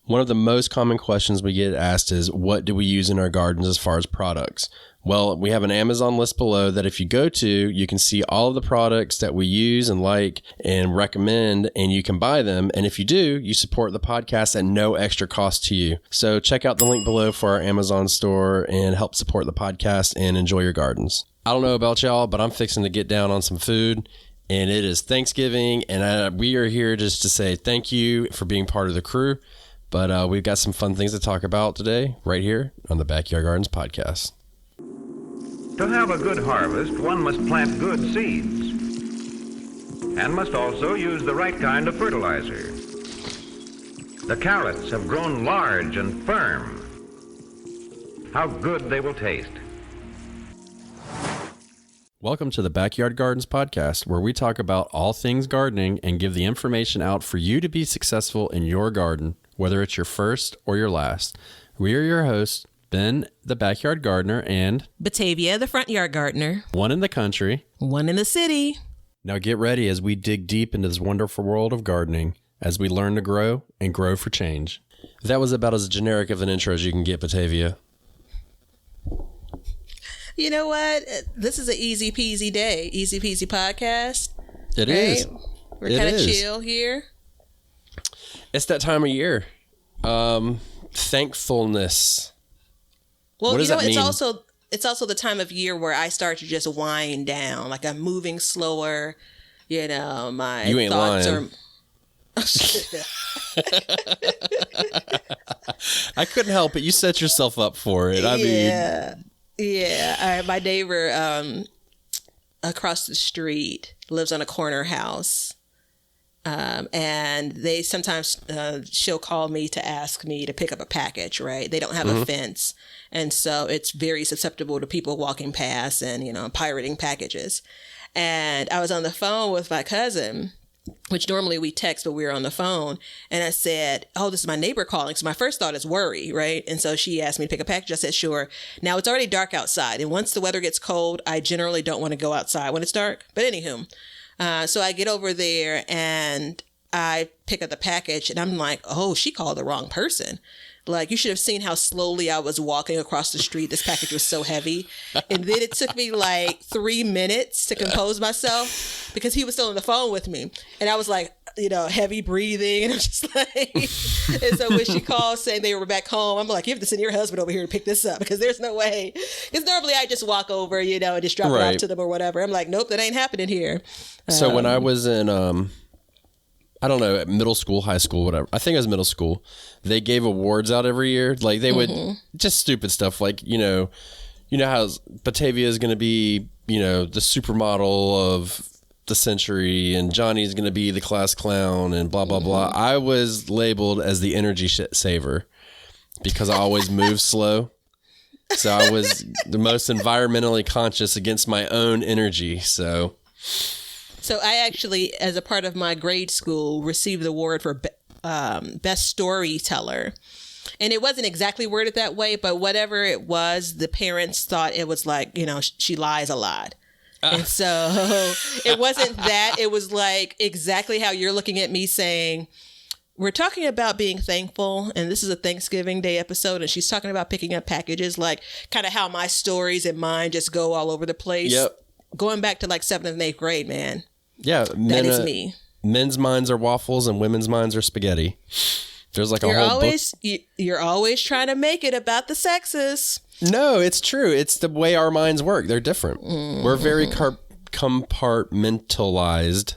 One of the most common questions we get asked is, what do we use in our gardens as far as products? Well, we have an Amazon list below that if you go to, you can see all of the products that we use and like and recommend, and you can buy them. And if you do, you support the podcast at no extra cost to you. So check out the link below for our Amazon store and help support the podcast and enjoy your gardens. I don't know about y'all, but I'm fixing to get down on some food. And it is Thanksgiving, and we are here just to say thank you for being part of the crew. But we've got some fun things to talk about today, right here on the Backyard Gardens podcast. To have a good harvest, one must plant good seeds and must also use the right kind of fertilizer. The carrots have grown large and firm. How good they will taste. Welcome to the Backyard Gardens podcast, where we talk about all things gardening and give the information out for you to be successful in your garden, whether it's your first or your last. We are your hosts, Ben, the backyard gardener, and Batavia, the front yard gardener. one in the country, One in the city. Now get ready as we dig deep into this wonderful world of gardening as we learn to grow and grow for change. That was about as generic of an intro as you can get, Batavia. You know what? This is an easy peasy day. Easy peasy podcast. It is. We're kind of chill here. It's that time of year. Thankfulness. Well, What does that mean? it's also the time of year where I start to just wind down. Like I'm moving slower. You know, my You ain't thoughts lying. I couldn't help it. You set yourself up for it. I mean, Yeah. My neighbor across the street lives on a corner house. And they sometimes, she'll call me to ask me to pick up a package, right? They don't have a fence. And so it's very susceptible to people walking past and, you know, pirating packages. And I was on the phone with my cousin, which normally we text, but we were on the phone. And I said, oh, this is my neighbor calling. So my first thought is worry, right? And so she asked me to pick a package. I said, sure. Now it's already dark outside. And once the weather gets cold, I generally don't want to go outside when it's dark. But anywho, so I get over there and I pick up the package and I'm like, oh, she called the wrong person. Like, you should have seen how slowly I was walking across the street. This package was so heavy. And then it took me like 3 minutes to compose myself because he was still on the phone with me. And I was like, you know, heavy breathing. And I'm just like, and so when she called saying they were back home, I'm like, you have to send your husband over here to pick this up because there's no way. Because normally I just walk over, you know, and just drop it off to them or whatever. I'm like, nope, that ain't happening here. So when I was in, I don't know, middle school, high school, whatever. I think it was middle school. They gave awards out every year. Like they would just stupid stuff. Like, you know how Batavia is going to be, you know, the supermodel of the century and Johnny's going to be the class clown and blah, blah, blah. I was labeled as the energy saver because I always move slow. So I was the most environmentally conscious against my own energy. So I actually, as a part of my grade school, received the award for best storyteller. And it wasn't exactly worded that way, but whatever it was, the parents thought it was like, you know, she lies a lot. And so it wasn't that. It was like exactly how you're looking at me saying, we're talking about being thankful, and this is a Thanksgiving Day episode, and she's talking about picking up packages, like kind of how my stories and mine just go all over the place. Yep. Going back to like 7th and 8th grade, man. Yeah, that is me. Men's minds are waffles and women's minds are spaghetti. There's like a whole book. You're always trying to make it about the sexes. No, it's true. It's the way our minds work. They're different. We're very compartmentalized.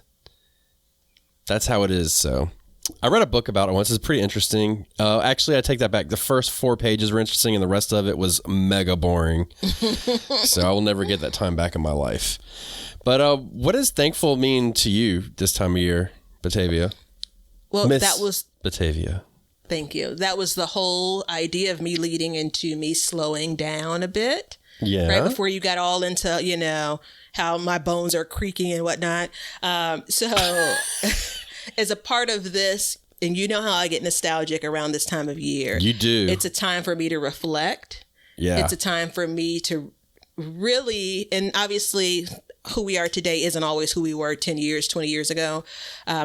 That's how it is. So I read a book about it once. It's pretty interesting. Actually, I take that back. The first 4 pages were interesting and the rest of it was mega boring. So I will never get that time back in my life. But what does thankful mean to you this time of year, Batavia? Well, Miss that was... Batavia. Thank you. That was the whole idea of me leading into me slowing down a bit. Yeah. Right before you got all into, you know, how my bones are creaking and whatnot. So as a part of this, and you know how I get nostalgic around this time of year. You do. It's a time for me to reflect. Yeah. It's a time for me to really, and obviously who we are today isn't always who we were 10 years, 20 years ago.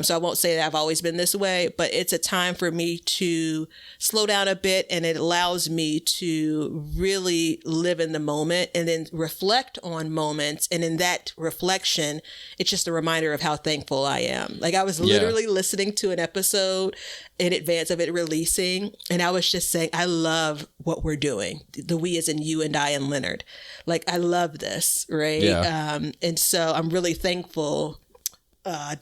So I won't say that I've always been this way, but it's a time for me to slow down a bit, and it allows me to really live in the moment and then reflect on moments. And in that reflection, it's just a reminder of how thankful I am. Like I was literally listening to an episode in advance of it releasing, and I was just saying, I love what we're doing. The we as in you and I and Leonard. Like, I love this, right? Yeah. And so I'm really thankful.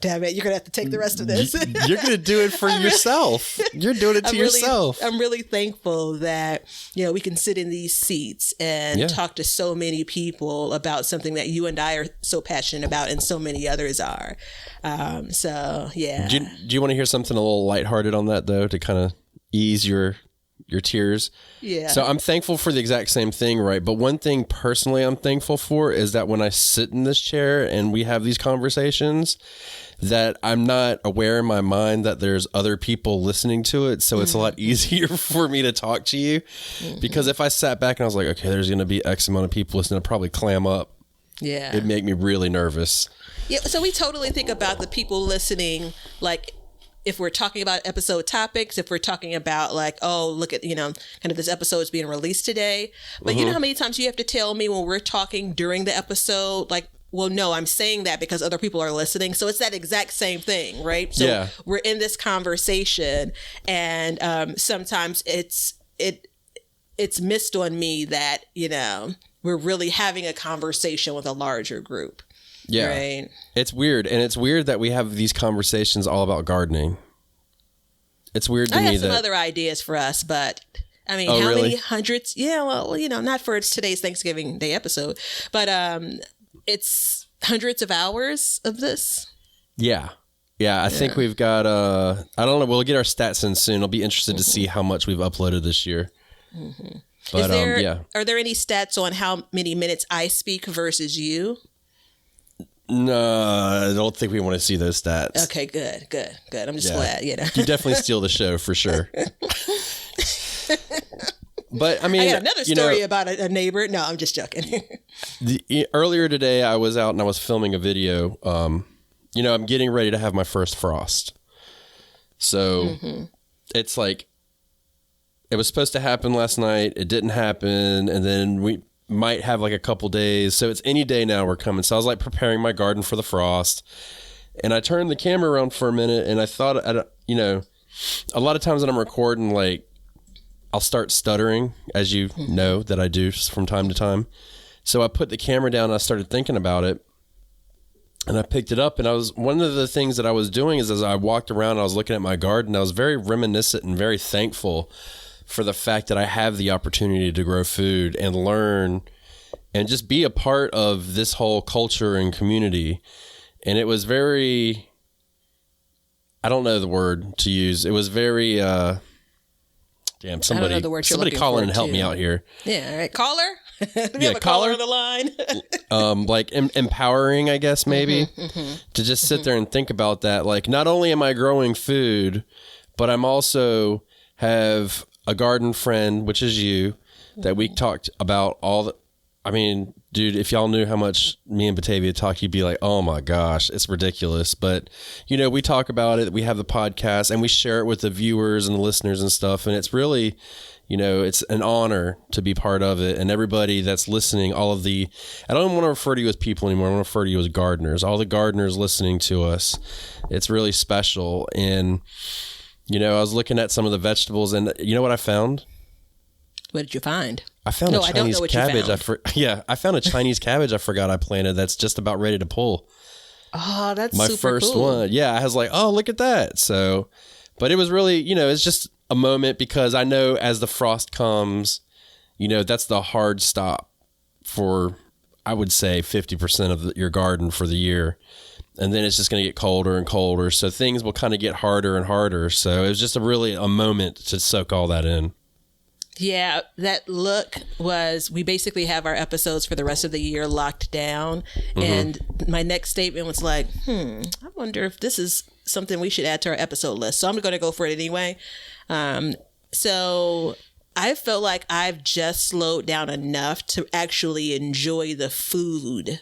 Damn it, you're going to have to take the rest of this. You're going to do it for yourself. You're doing it to yourself. I'm really thankful that, we can sit in these seats and talk to so many people about something that you and I are so passionate about and so many others are. So, yeah. Do you want to hear something a little lighthearted on that, though, to kind of ease your tears? Yeah. So I'm thankful for the exact same thing, right? But one thing personally I'm thankful for is that when I sit in this chair and we have these conversations, that I'm not aware in my mind that there's other people listening to it. So it's a lot easier for me to talk to you. Because if I sat back and I was like, okay, there's going to be X amount of people listening, I'd probably clam up. Yeah. It'd make me really nervous. Yeah. So we totally think about the people listening, like, if we're talking about episode topics, if we're talking about like, oh, look at, kind of this episode is being released today. But you know how many times you have to tell me when we're talking during the episode, like, well, no, I'm saying that because other people are listening. So it's that exact same thing, right? So we're in this conversation, and sometimes it's missed on me that, we're really having a conversation with a larger group. Yeah. Right. It's weird. And it's weird that we have these conversations all about gardening. It's weird to me that... I have some other ideas for us, but I mean, how many hundreds? Yeah, well, not for today's Thanksgiving Day episode, but it's hundreds of hours of this. Yeah. Yeah, I think we've got, I don't know, we'll get our stats in soon. I'll be interested to see how much we've uploaded this year. But are there any stats on how many minutes I speak versus you? No, I don't think we want to see those stats. Okay, good. I'm just glad, You definitely steal the show for sure. But I mean, I got another story about a neighbor. No, I'm just joking. Earlier today, I was out and I was filming a video. I'm getting ready to have my first frost. So it's like, it was supposed to happen last night. It didn't happen. And then we might have like a couple days. So it's any day now we're coming. So I was like preparing my garden for the frost. And I turned the camera around for a minute and I thought, a lot of times when I'm recording, like I'll start stuttering, as you know that I do from time to time. So I put the camera down and I started thinking about it. And I picked it up, and one of the things that I was doing is as I walked around, I was looking at my garden. I was very reminiscent and very thankful for the fact that I have the opportunity to grow food and learn and just be a part of this whole culture and community. And it was very, I don't know the word to use. It was very, somebody call in and help me out here. Yeah. All right. Caller. We have a caller on the line. Like empowering, I guess, maybe to just sit there and think about that. Like, not only am I growing food, but I'm also have a garden friend, which is you, that we talked about dude, if y'all knew how much me and Batavia talk, you'd be like, oh my gosh, it's ridiculous. But, we talk about it. We have the podcast and we share it with the viewers and the listeners and stuff. And it's really, it's an honor to be part of it. And everybody that's listening, I don't want to refer to you as people anymore. I want to refer to you as gardeners. All the gardeners listening to us. It's really special. And, I was looking at some of the vegetables and you know what I found? What did you find? I found a Chinese cabbage. I found a Chinese cabbage I forgot I planted that's just about ready to pull. Oh, that's my super first cool. one. Yeah, I was like, oh, look at that. So, but it was really, it's just a moment because I know as the frost comes, that's the hard stop for, I would say, 50% of your garden for the year. And then it's just going to get colder and colder. So things will kind of get harder and harder. So it was just a moment to soak all that in. Yeah, that look was, we basically have our episodes for the rest of the year locked down. And my next statement was like, I wonder if this is something we should add to our episode list. So I'm going to go for it anyway. So I feel like I've just slowed down enough to actually enjoy the food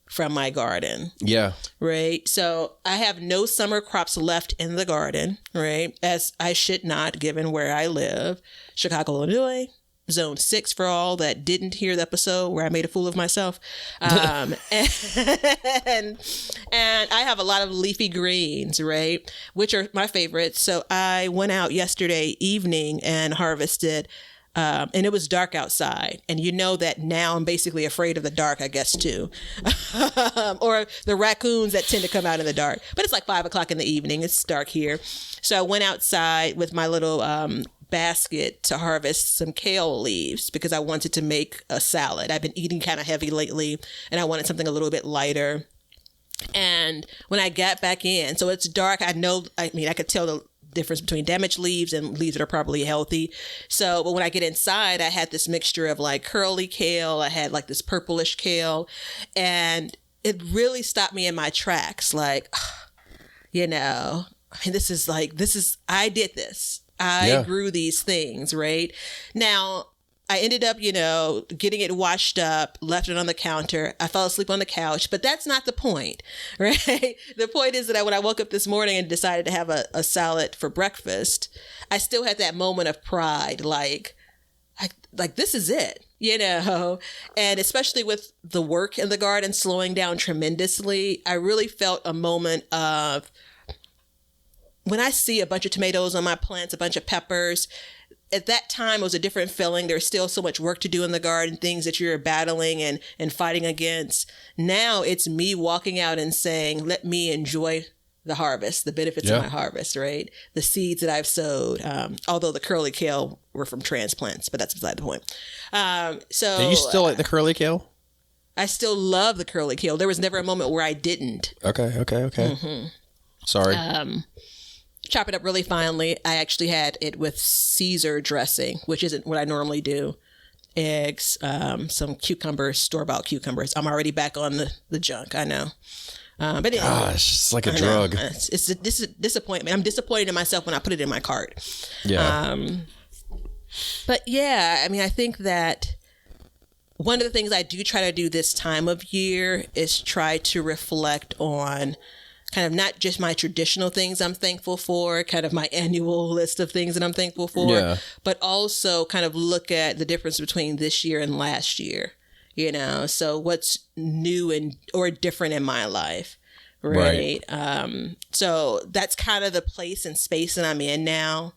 from my garden. Yeah. Right. So I have no summer crops left in the garden, right? As I should not, given where I live. Chicago, Illinois, Zone 6 for all that didn't hear the episode where I made a fool of myself. And I have a lot of leafy greens, right? Which are my favorites. So I went out yesterday evening and harvested. And it was dark outside. And you know that now I'm basically afraid of the dark, I guess, too. Or the raccoons that tend to come out in the dark. But it's like 5 o'clock in the evening. It's dark here. So I went outside with my little basket to harvest some kale leaves because I wanted to make a salad. I've been eating kind of heavy lately and I wanted something a little bit lighter. And when I got back in, so it's dark, I could tell the difference between damaged leaves and leaves that are probably healthy. So, but when I get inside, I had this mixture of like curly kale. I had like this purplish kale, and it really stopped me in my tracks. Like, I did this. I grew these things, right? Now, I ended up, getting it washed up, left it on the counter. I fell asleep on the couch, but that's not the point, right? The point is that when I woke up this morning and decided to have a salad for breakfast, I still had that moment of pride, like this is it, and especially with the work in the garden slowing down tremendously, I really felt a moment of when I see a bunch of tomatoes on my plants, a bunch of peppers. At that time, it was a different feeling. There's still so much work to do in the garden, things that you're battling and fighting against. Now it's me walking out and saying, let me enjoy the harvest, the benefits of my harvest, right? The seeds that I've sowed, although the curly kale were from transplants, but that's beside the point. So do you still like the curly kale? I still love the curly kale. There was never a moment where I didn't. Okay. Mm-hmm. Sorry. Chop it up really finely. I actually had it with Caesar dressing, which isn't what I normally do. Eggs, some cucumbers, store-bought cucumbers. I'm already back on the junk, I know. But anyway, gosh, it's like a drug. It's a disappointment. I'm disappointed in myself when I put it in my cart. Yeah. But yeah, I think that one of the things I do try to do this time of year is try to reflect on kind of not just my traditional things I'm thankful for, kind of my annual list of things that I'm thankful for, but also kind of look at the difference between this year and last year, so what's new or different in my life. Right. So that's kind of the place and space that I'm in now.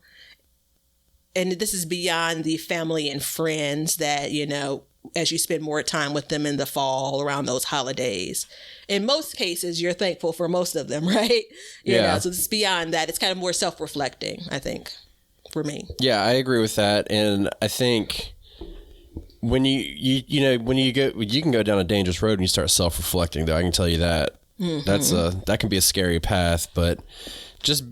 And this is beyond the family and friends that, as you spend more time with them in the fall around those holidays. In most cases, you're thankful for most of them, right? So it's beyond that. It's kind of more self-reflecting, I think, for me. Yeah, I agree with that. And I think when you can go down a dangerous road and you start self-reflecting, though. I can tell you that. Mm-hmm. That can be a scary path, but just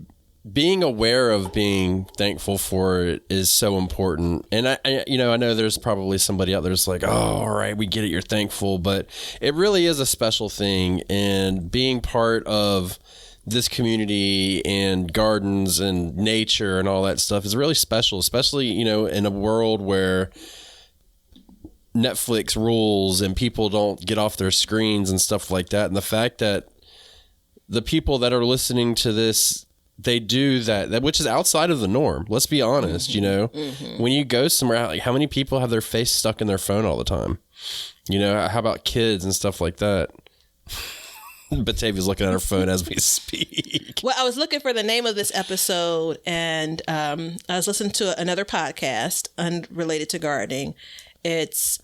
being aware of being thankful for it is so important. And I know there's probably somebody out there that's like, oh, all right, we get it, you're thankful, but it really is a special thing. And being part of this community and gardens and nature and all that stuff is really special, especially, in a world where Netflix rules and people don't get off their screens and stuff like that. And the fact that the people that are listening to this, they do that, which is outside of the norm. Let's be honest, Mm-hmm. When you go somewhere, like how many people have their face stuck in their phone all the time? How about kids and stuff like that? Batavia's looking at her phone as we speak. Well, I was looking for the name of this episode, and I was listening to another podcast unrelated to gardening. It's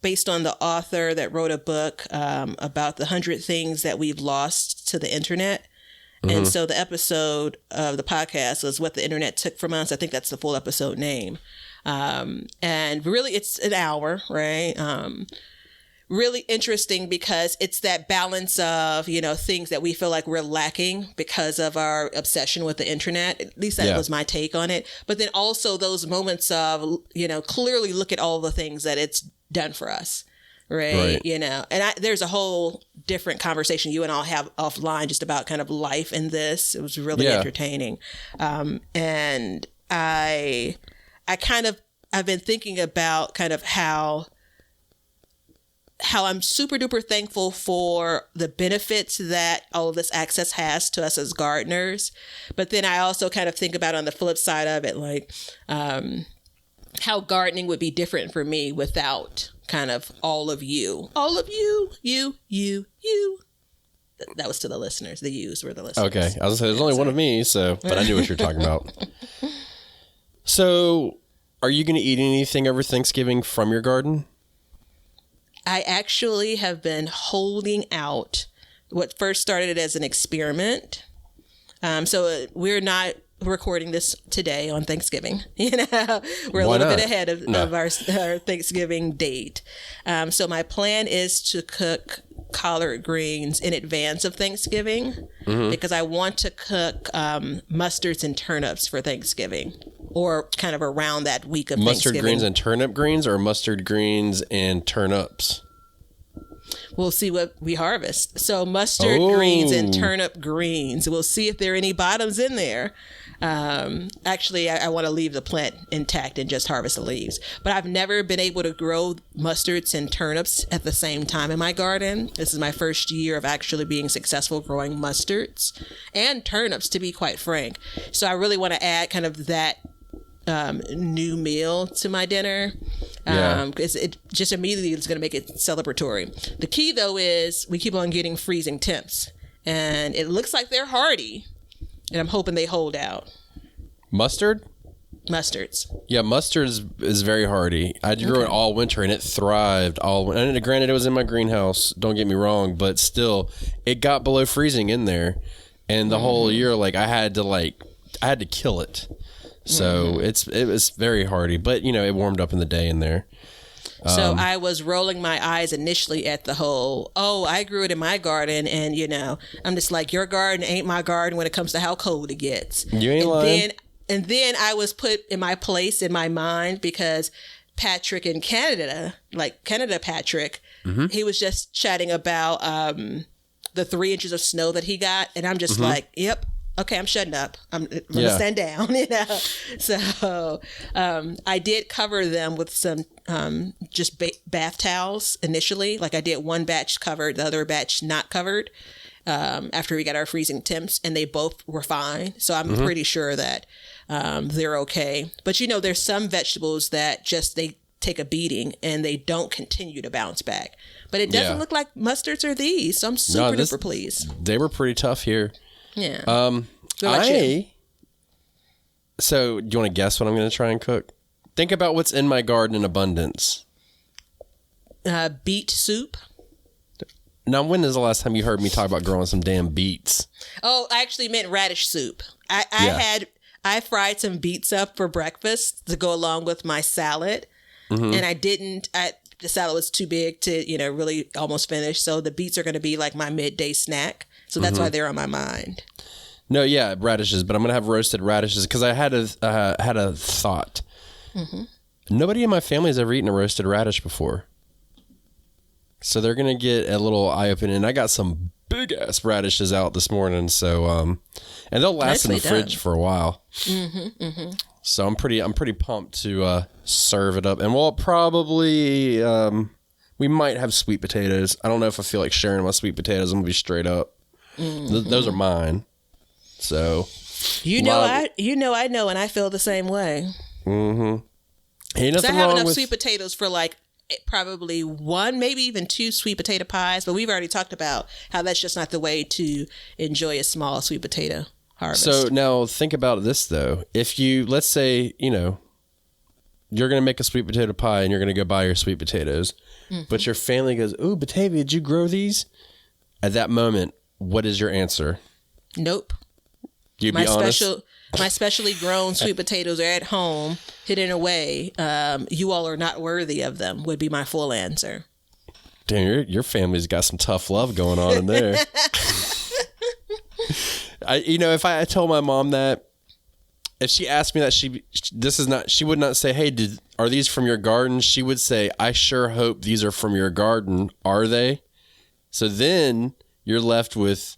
based on the author that wrote a book about the 100 things that we've lost to the internet. Mm-hmm. And so the episode of the podcast was What the Internet Took From Us. I think that's the full episode name. And really, it's an hour, right? Really interesting because it's that balance of, things that we feel like we're lacking because of our obsession with the internet. At least that was my take on it. But then also those moments of, clearly look at all the things that it's done for us. Right. And there's a whole different conversation you and I'll have offline just about kind of life in this. It was really entertaining. And I've been thinking about kind of how how I'm super duper thankful for the benefits that all of this access has to us as gardeners. But then I also kind of think about on the flip side of it, like how gardening would be different for me without kind of all of you. You. That was to the listeners. The yous were the listeners. Okay. I was going to say, there's only one of me, but I knew what you're talking about. So, are you going to eat anything over Thanksgiving from your garden? I actually have been holding out what first started as an experiment. So we're not recording this today on Thanksgiving. We're a little bit ahead of our Thanksgiving date. So my plan is to cook collard greens in advance of Thanksgiving because I want to cook mustards and turnips for Thanksgiving, or kind of around that week of Mustard Thanksgiving. greens and turnip greens, or mustard greens and turnips? We'll see what we harvest. So mustard greens and turnip greens. We'll see if there are any bottoms in there. Actually, I want to leave the plant intact and just harvest the leaves. But I've never been able to grow mustards and turnips at the same time in my garden. This is my first year of actually being successful growing mustards and turnips, to be quite frank. So I really want to add kind of that new meal to my dinner, because it just immediately is going to make it celebratory. The key, though, is we keep on getting freezing temps, and it looks like they're hardy, and I'm hoping they hold out. Mustard? Mustards. Yeah, mustard is very hardy. I grew it all winter, and it thrived all winter. And granted, it was in my greenhouse, don't get me wrong, but still, it got below freezing in there, and the whole year, like, I had to kill it. So it was very hardy, but it warmed up in the day in there. So I was rolling my eyes initially at the whole, I grew it in my garden, and I'm just like, your garden ain't my garden when it comes to how cold it gets. You ain't lying. And then I was put in my place in my mind because Patrick in Canada, like Canada Patrick, he was just chatting about the 3 inches of snow that he got, and I'm just like, yep. Okay, I'm shutting up. I'm going to stand down, So I did cover them with some just bath towels initially. Like I did one batch covered, the other batch not covered after we got our freezing temps, and they both were fine. So I'm pretty sure that they're okay. But there's some vegetables that just they take a beating and they don't continue to bounce back. But it doesn't look like mustards are these. So I'm super duper pleased. They were pretty tough here. Yeah. So do you want to guess what I'm going to try and cook? Think about what's in my garden in abundance. Beet soup. Now, when is the last time you heard me talk about growing some damn beets? Oh, I actually meant radish soup. I fried some beets up for breakfast to go along with my salad. And the salad was too big to, really almost finish. So the beets are going to be like my midday snack. So that's why they're on my mind. No, yeah, radishes, but I'm gonna have roasted radishes because I had a thought. Nobody in my family has ever eaten a roasted radish before, so they're gonna get a little eye opening. And I got some big ass radishes out this morning, so and they'll last in the fridge for a while. So I'm pretty pumped to serve it up, and we'll probably we might have sweet potatoes. I don't know if I feel like sharing my sweet potatoes. I'm gonna be straight up. Those are mine. So I know, and I feel the same way. Ain't nothing I have wrong enough with sweet potatoes for like probably one, maybe even 2 sweet potato pies. But we've already talked about how that's just not the way to enjoy a small sweet potato harvest. So now think about this though. If let's say you're gonna make a sweet potato pie and you're gonna go buy your sweet potatoes, but your family goes, "Ooh, Batavia, did you grow these?" At that moment, what is your answer? Nope. You be honest. My specially grown sweet potatoes are at home, hidden away. You all are not worthy of them, would be my full answer. Damn, your family's got some tough love going on in there. If I told my mom that, if she asked me that, she would not say, "Hey, are these from your garden?" She would say, "I sure hope these are from your garden. Are they?" So then you're left with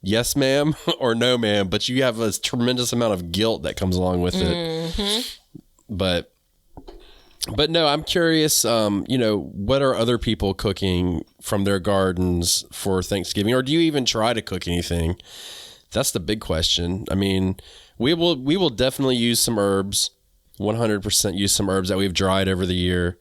yes, ma'am, or no, ma'am, but you have a tremendous amount of guilt that comes along with it. But But no, I'm curious, what are other people cooking from their gardens for Thanksgiving? Or do you even try to cook anything? That's the big question. I mean, we will definitely use some herbs, 100% use some herbs that we've dried over the year.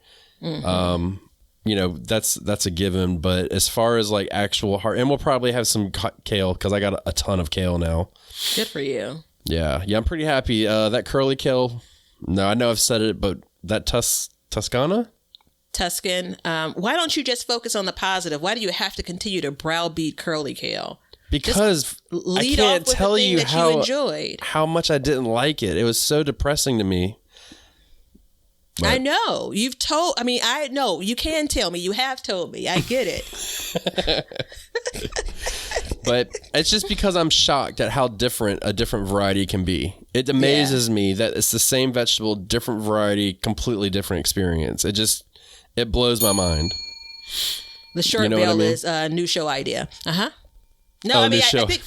That's a given. But as far as like actual and we'll probably have some kale because I got a ton of kale now. Good for you. Yeah, I'm pretty happy. That curly kale, no, I know I've said it, but that Tuscan, why don't you just focus on the positive? Why do you have to continue to browbeat curly kale? Because I can't tell you how much I didn't like it. It was so depressing to me. But I know. I know. You can tell me. You have told me. I get it. But it's just because I'm shocked at how different a different variety can be. It amazes me that it's the same vegetable, different variety, completely different experience. It blows my mind. The short bill is a new show idea. No, I think,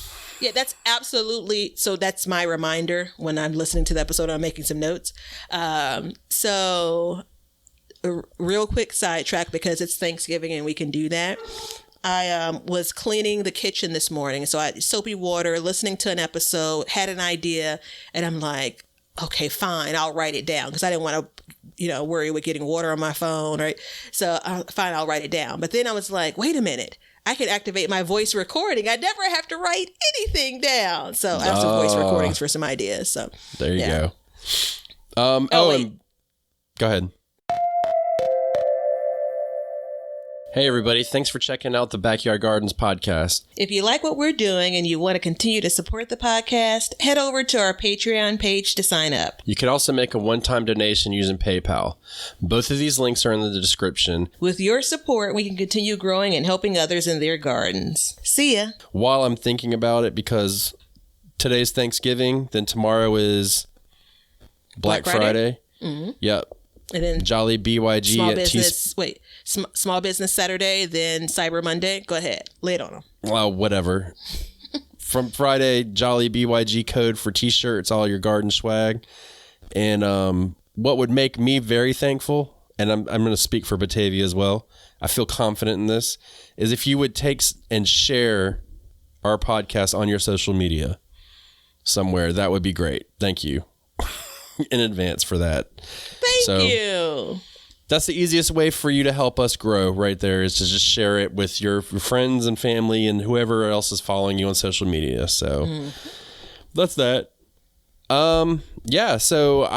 that's absolutely. So that's my reminder when I'm listening to the episode, I'm making some notes. So a real quick sidetrack because it's Thanksgiving and we can do that. I was cleaning the kitchen this morning. So I had soapy water, listening to an episode, had an idea, and I'm like, okay, fine, I'll write it down because I didn't want to, worry with getting water on my phone, right? So fine, I'll write it down. But then I was like, wait a minute. I can activate my voice recording. I never have to write anything down. So I have some voice recordings for some ideas. So there you go. And go ahead. Hey, everybody. Thanks for checking out the Backyard Gardens podcast. If you like what we're doing and you want to continue to support the podcast, head over to our Patreon page to sign up. You can also make a one-time donation using PayPal. Both of these links are in the description. With your support, we can continue growing and helping others in their gardens. See ya. While I'm thinking about it, because today's Thanksgiving, then tomorrow is Black Friday. Mm-hmm. Yep. And then Jolly BYG Small Business Saturday, then Cyber Monday. Go ahead. Lay it on them. Well, whatever. From Friday, Jolly BYG code for t-shirts, all your garden swag. And what would make me very thankful, and I'm going to speak for Batavia as well, I feel confident in this, is if you would take and share our podcast on your social media somewhere. That would be great. Thank you in advance for that. Thank you. That's the easiest way for you to help us grow right there, is to just share it with your friends and family and whoever else is following you on social media. So that's that. So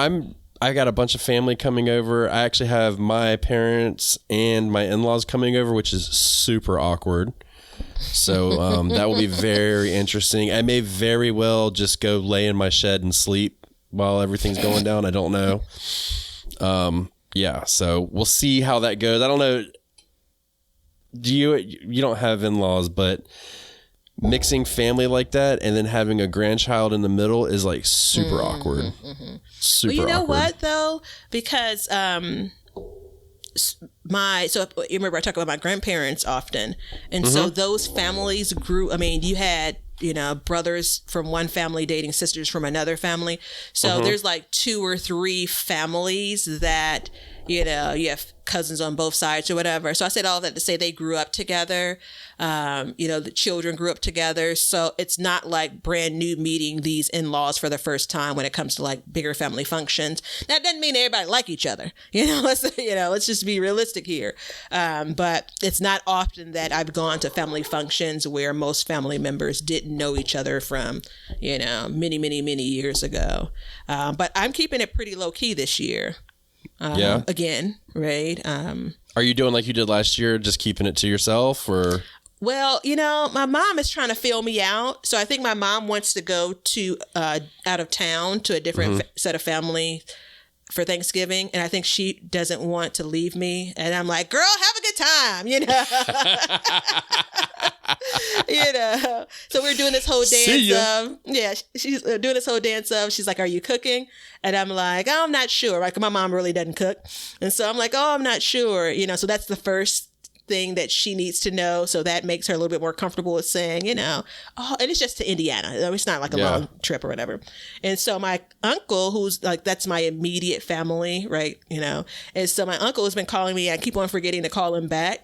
I got a bunch of family coming over. I actually have my parents and my in-laws coming over, which is super awkward. So that will be very interesting. I may very well just go lay in my shed and sleep while everything's going down. I don't know. So we'll see how that goes. I don't know. You don't have in-laws, but mixing family like that and then having a grandchild in the middle is like super awkward. Super awkward. You know what though? Because you remember I talk about my grandparents often, and so those families grew. I mean, you had brothers from one family dating sisters from another family. So there's like 2 or 3 families that, you have cousins on both sides or whatever. So I said all that to say they grew up together. The children grew up together. So it's not like brand new meeting these in-laws for the first time when it comes to like bigger family functions. That doesn't mean everybody like each other. Let's just be realistic here. But it's not often that I've gone to family functions where most family members didn't know each other from, many, many, many years ago. But I'm keeping it pretty low key this year. Again, right? Are you doing like you did last year, just keeping it to yourself, or? Well, my mom is trying to fill me out. So I think my mom wants to go to out of town to a different set of family for Thanksgiving. And I think she doesn't want to leave me. And I'm like, girl, have a good time, So we're doing this whole dance she's doing this whole dance of, she's like, are you cooking? And I'm like, oh, I'm not sure. Like, my mom really doesn't cook. And so I'm like, oh, I'm not sure. So that's the first thing that she needs to know. So that makes her a little bit more comfortable with saying, you know, oh, and it's just to Indiana. It's not like a long trip or whatever. And so my uncle, who's like, that's my immediate family, right? You know, and so my uncle has been calling me. I keep on forgetting to call him back.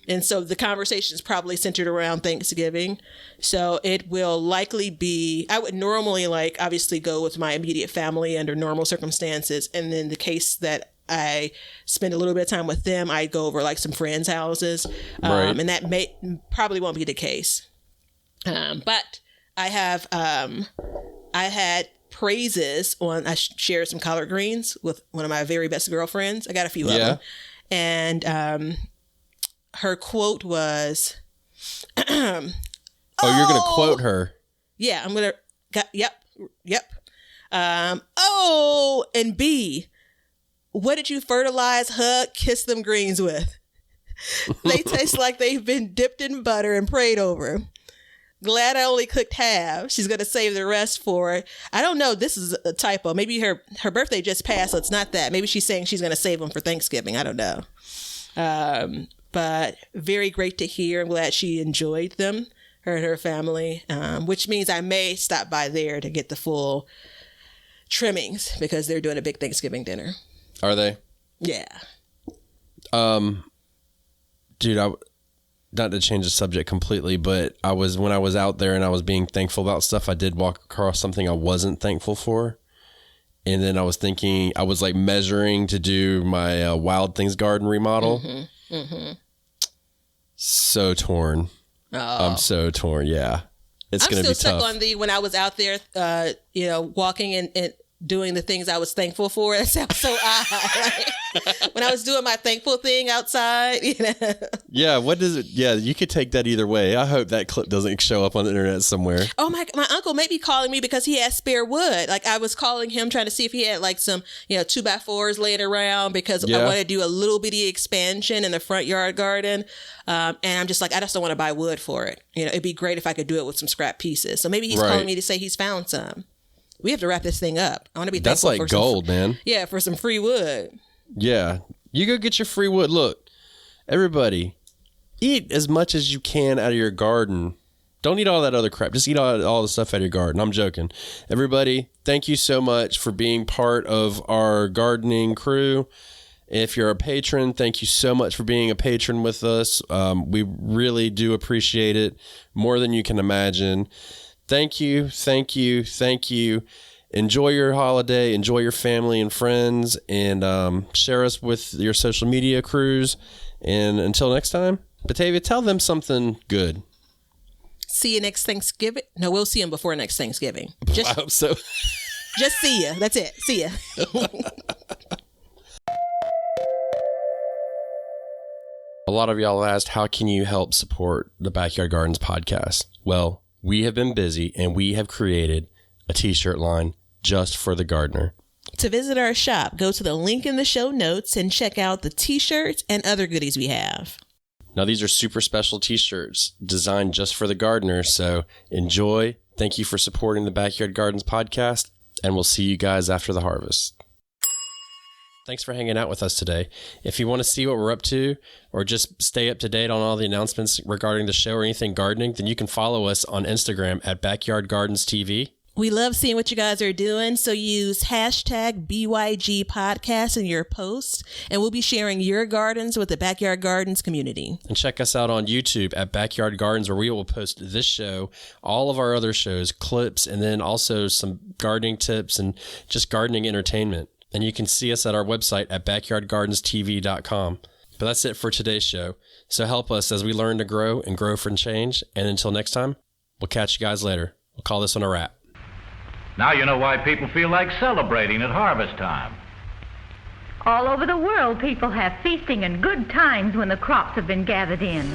And so the conversation is probably centered around Thanksgiving. So it will likely be, I would normally like obviously go with my immediate family under normal circumstances. And then the case that I spend a little bit of time with them, I go over like some friends' houses. Right. And that probably won't be the case. But I have, I had praises on, I shared some collard greens with one of my very best girlfriends. I got a few of them. And, her quote was, oh, you're going to quote her. Yeah, I'm going to, yep. Oh, and B, what did you fertilize, hug, kiss them greens with? They taste like they've been dipped in butter and prayed over. Glad I only cooked half. She's going to save the rest for, I don't know, this is a typo. Maybe her birthday just passed, so it's not that. Maybe she's saying she's going to save them for Thanksgiving. I don't know. But very great to hear. I'm glad she enjoyed them, her and her family, which means I may stop by there to get the full trimmings because they're doing a big Thanksgiving dinner. Are they? Yeah. Dude, not to change the subject completely, but when I was out there and I was being thankful about stuff, I did walk across something I wasn't thankful for. And then I was thinking, I was like measuring to do my Wild Things garden remodel. So torn. Oh. I'm so torn. Yeah. It's going to be tough. I'm still stuck on when I was out there, walking and doing the things I was thankful for. That sounds so odd. When I was doing my thankful thing outside, you know. Yeah. What does it? Yeah. You could take that either way. I hope that clip doesn't show up on the internet somewhere. Oh my uncle may be calling me because he has spare wood. Like I was calling him trying to see if he had like some, 2x4s laying around because I want to do a little bitty expansion in the front yard garden. And I'm just like, I just don't want to buy wood for it. It'd be great if I could do it with some scrap pieces. So maybe he's calling me to say he's found some. We have to wrap this thing up. I want to be thankful for That's like gold, man. Yeah, for some free wood. Yeah. You go get your free wood. Look, everybody, eat as much as you can out of your garden. Don't eat all that other crap. Just eat all the stuff out of your garden. I'm joking. Everybody, thank you so much for being part of our gardening crew. If you're a patron, thank you so much for being a patron with us. We really do appreciate it more than you can imagine. Thank you. Thank you. Thank you. Enjoy your holiday. Enjoy your family and friends. And share us with your social media crews. And until next time, Batavia, tell them something good. See you next Thanksgiving. No, we'll see them before next Thanksgiving. I hope so. Just see ya. That's it. See ya. A lot of y'all asked, how can you help support the Backyard Gardens podcast? Well, we have been busy and we have created a t-shirt line just for the gardener. To visit our shop, go to the link in the show notes and check out the t-shirts and other goodies we have. Now, these are super special t-shirts designed just for the gardener. So enjoy. Thank you for supporting the Backyard Gardens podcast, and we'll see you guys after the harvest. Thanks for hanging out with us today. If you want to see what we're up to or just stay up to date on all the announcements regarding the show or anything gardening, then you can follow us on Instagram at Backyard Gardens TV. We love seeing what you guys are doing, so use hashtag BYG podcast in your posts, and we'll be sharing your gardens with the Backyard Gardens community. And check us out on YouTube at Backyard Gardens, where we will post this show, all of our other shows, clips, and then also some gardening tips and just gardening entertainment. And you can see us at our website at backyardgardenstv.com. But that's it for today's show. So help us as we learn to grow and grow for change. And until next time, we'll catch you guys later. We'll call this one a wrap. Now you know why people feel like celebrating at harvest time. All over the world, people have feasting and good times when the crops have been gathered in.